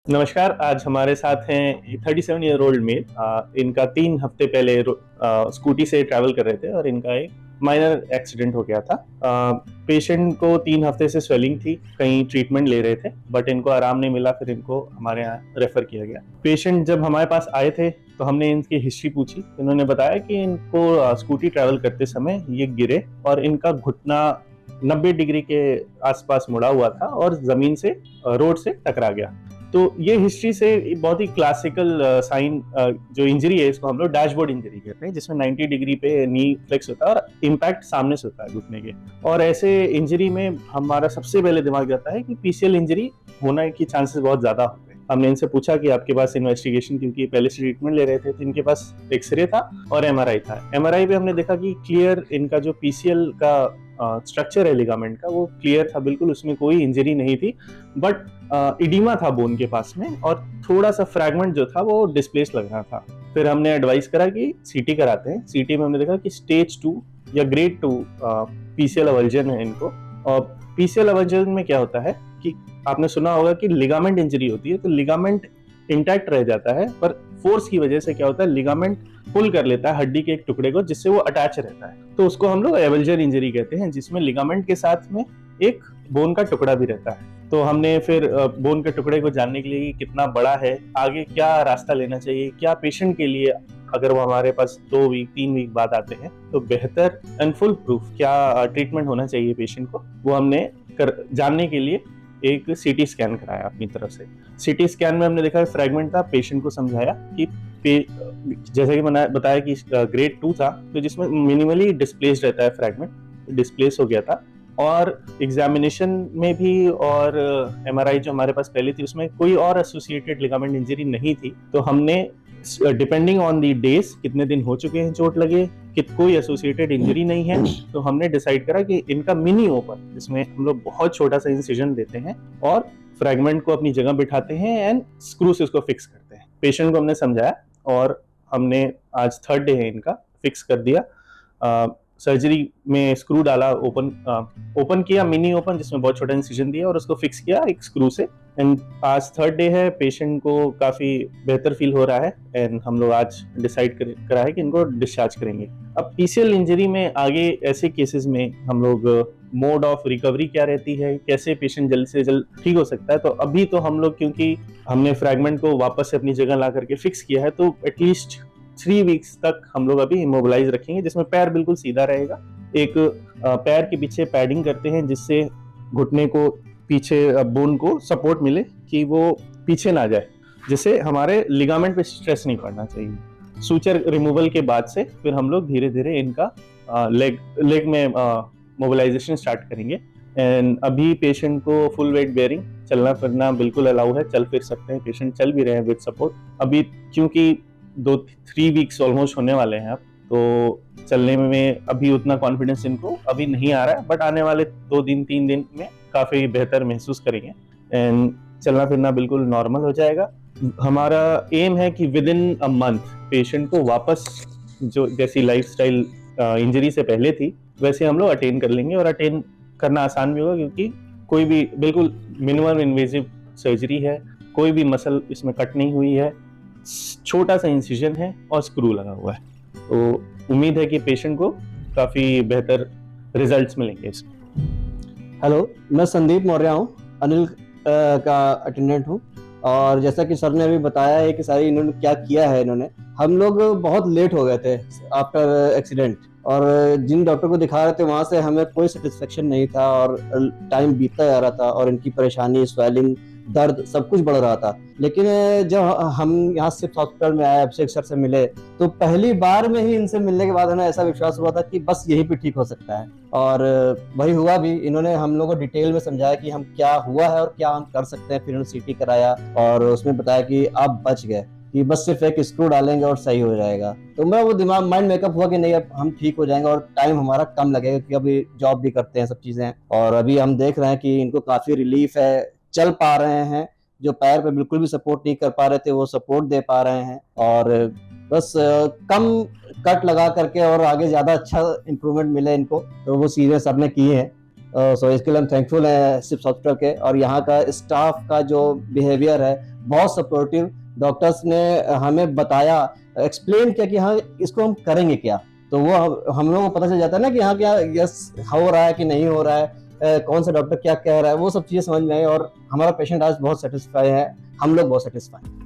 नमस्कार। आज हमारे साथ हैं 37 ईयर ओल्ड मेल। इनका 3 हफ्ते पहले स्कूटी से ट्रैवल कर रहे थे और इनका एक माइनर एक्सीडेंट हो गया था। पेशेंट को 3 हफ्ते से स्वेलिंग थी, कहीं ट्रीटमेंट ले रहे थे बट इनको आराम नहीं मिला, फिर इनको हमारे यहाँ रेफर किया गया। पेशेंट जब हमारे पास आए थे तो हमने इनकी हिस्ट्री पूछी। इन्होंने बताया कि इनको स्कूटी ट्रैवल करते समय ये गिरे और इनका घुटना 90 डिग्री के आसपास मुड़ा हुआ था और जमीन से रोड से टकरा गया। तो ये हिस्ट्री से बहुत ही क्लासिकल साइन जो इंजरी है इसको हम लोग डैशबोर्ड इंजरी कहते हैं, जिसमें 90 डिग्री पे नी फ्लेक्स होता है और इम्पैक्ट सामने से होता है घुटने के। और ऐसे इंजरी में हमारा सबसे पहले दिमाग जाता है कि पीसीएल इंजरी होने की चांसेस बहुत ज्यादा होते हैं। हमने इनसे पूछा कि आपके पास इन्वेस्टिगेशन, क्योंकि पहले से ट्रीटमेंट ले रहे थे, तो इनके पास एक्सरे था और एमआरआई था। एमआरआई पे हमने देखा कि क्लियर इनका जो पीसीएल का स्ट्रक्चर है लिगामेंट का वो क्लियर था, बिल्कुल उसमें कोई इंजरी नहीं थी। बट इडीमा था बोन के पास में और थोड़ा सा फ्रैगमेंट जो था वो डिस्प्लेस लग रहा था। फिर हमने एडवाइस करा कि सीटी कराते हैं। सीटी में हमने देखा कि स्टेज 2 या ग्रेड 2 पीसीएल अवल्जन है इनको। और पीसीएल अवल्जन में क्या होता है कि आपने सुना होगा कि लिगामेंट इंजरी होती है तो लिगामेंट इंटैक्ट रह जाता है, पर फोर्स की वजह से क्या होता है, लिगामेंट पुल कर लेता है हड्डी के एक टुकड़े को, जिससे वो अटैच रहता है। तो उसको हम लोग एवल्जर इंजरी कहते हैं, जिसमें लिगामेंट के साथ में एक बोन का टुकड़ा भी रहता है। तो हमने फिर बोन के टुकड़े को जानने के लिए कितना बड़ा है, आगे क्या रास्ता लेना चाहिए, क्या पेशेंट के लिए अगर वो हमारे पास 2 वीक 3 वीक बाद आते हैं तो बेहतर एंड फुल प्रूफ क्या ट्रीटमेंट होना चाहिए पेशेंट को, वो हमने जानने के लिए एक सीटी स्कैन कराया अपनी तरफ से। सीटी स्कैन में हमने देखा फ्रैगमेंट था। पेशेंट को समझाया कि जैसे कि मैंने बताया कि ग्रेड 2 था, तो जिसमें मिनिमली डिस्प्लेस्ड रहता है, फ्रैगमेंट डिस्प्लेस हो गया था। और एग्जामिनेशन में भी और एमआरआई जो हमारे पास पहले थी उसमें कोई और एसोसिएटेड लिगामेंट इंजरी नहीं थी। तो हमने डिपेंडिंग ऑन दी डेज, कितने दिन हो चुके हैं चोट लगे, कि कोई एसोसिएटेड इंजरी नहीं है, तो हमने डिसाइड करा कि इनका मिनी ओपन, जिसमें हम लोग बहुत छोटा सा इंसिजन देते हैं और फ्रैगमेंट को अपनी जगह बिठाते हैं एंड स्क्रू से उसको फिक्स करते हैं। पेशेंट को हमने समझाया और हमने आज 3rd डे है इनका, फिक्स कर दिया। सर्जरी में स्क्रू डाला, ओपन किया मिनी ओपन, जिसमें बहुत छोटा इंसिजन दिया और उसको फिक्स किया एक स्क्रू से। एंड आज 3rd डे है, पेशेंट को काफी बेहतर फील हो रहा है एंड हम लोग आज डिसाइड करा है कि इनको डिस्चार्ज करेंगे। अब पीसीएल इंजरी में आगे ऐसे केसेस में हम लोग मोड ऑफ रिकवरी क्या रहती है, कैसे पेशेंट जल्द से जल्द ठीक हो सकता है, तो अभी तो हम लोग, क्योंकि हमने फ्रैगमेंट को वापस से अपनी जगह ला करके फिक्स किया है, तो एटलीस्ट 3 वीक्स तक हम लोग अभी इमोबिलाइज रखेंगे, जिसमें पैर बिल्कुल सीधा रहेगा। एक पैर के पीछे पैडिंग करते हैं जिससे घुटने को पीछे बोन को सपोर्ट मिले कि वो पीछे ना जाए, जिससे हमारे लिगामेंट पे स्ट्रेस नहीं पड़ना चाहिए। सूचर रिमूवल के बाद से फिर हम लोग धीरे धीरे इनका लेग में मोबिलाइजेशन स्टार्ट करेंगे। एंड अभी पेशेंट को फुल वेट बेयरिंग, चलना फिरना बिल्कुल अलाउ है, चल फिर सकते हैं, पेशेंट चल भी रहे हैं विद सपोर्ट। अभी क्योंकि 2-3 वीक्स ऑलमोस्ट होने वाले हैं अब, तो चलने में अभी उतना कॉन्फिडेंस इनको अभी नहीं आ रहा है, बट आने वाले 2 दिन 3 दिन में काफी बेहतर महसूस करेंगे एंड चलना फिरना बिल्कुल नॉर्मल हो जाएगा। हमारा एम है कि with in a month patient को वापस जो जैसी लाइफस्टाइल इंजरी से पहले थी वैसे हम लोग अटेन कर लेंगे। और अटेन करना आसान भी होगा क्योंकि कोई भी बिल्कुल मिनिमम इन्वेजिव सर्जरी है, कोई भी मसल इसमें कट नहीं हुई है, छोटा सा इंसिजन है और स्क्रू लगा हुआ है। तो उम्मीद है कि पेशेंट को काफी बेहतर रिजल्ट्स मिलेंगे इसमें। हेलो, मैं संदीप मौर्य हूँ, अनिल का अटेंडेंट हूँ। और जैसा कि सर ने अभी बताया है कि सारी इन्होंने क्या किया है, इन्होंने, हम लोग बहुत लेट हो गए थे आफ्टर एक्सीडेंट, और जिन डॉक्टर को दिखा रहे थे वहाँ से हमें कोई सेटिस्फेक्शन नहीं था और टाइम बीतता जा रहा था और इनकी परेशानी, स्वेलिंग, दर्द सब कुछ बढ़ रहा था। लेकिन जब हम यहाँ सिप्स हॉस्पिटल में आए, अभिषेक सर से मिले, तो पहली बार में ही इनसे मिलने के बाद हमें ऐसा विश्वास हुआ था कि बस यही पे ठीक हो सकता है, और वही हुआ भी। इन्होंने हम लोगों को डिटेल में समझाया कि हम क्या हुआ है और क्या हम कर सकते हैं। फिर इन्होंने सीटी कराया और उसमें बताया कि आप बच गए, कि बस सिर्फ एक स्क्रू डालेंगे और सही हो जाएगा। तो मैं वो दिमाग माइंड मेकअप हुआ कि नहीं, अब हम ठीक हो जाएंगे और टाइम हमारा कम लगेगा, क्योंकि अभी जॉब भी करते हैं, सब चीजें। और अभी हम देख रहे हैं कि इनको काफी रिलीफ है, चल पा रहे हैं, जो पैर पे बिल्कुल भी सपोर्ट नहीं कर पा रहे थे वो सपोर्ट दे पा रहे हैं। और बस कम कट लगा करके और आगे ज्यादा अच्छा इंप्रूवमेंट मिले इनको, तो वो चीजें सबने की है। सो इसके लिए हम थैंकफुल है सिप्स हॉस्पिटल के, और यहाँ का स्टाफ का जो बिहेवियर है बहुत सपोर्टिव। डॉक्टर्स ने हमें बताया, एक्सप्लेन किया कि हाँ इसको हम करेंगे क्या। तो वो हम लोगों को पता चल जाता है ना कि हाँ क्या यस हो रहा है कि नहीं हो रहा है, कौन सा डॉक्टर क्या कह रहा है, वो सब चीज़ें समझ में आई और हमारा पेशेंट आज बहुत सेटिस्फाई है, हम लोग बहुत सेटिस्फाई हैं।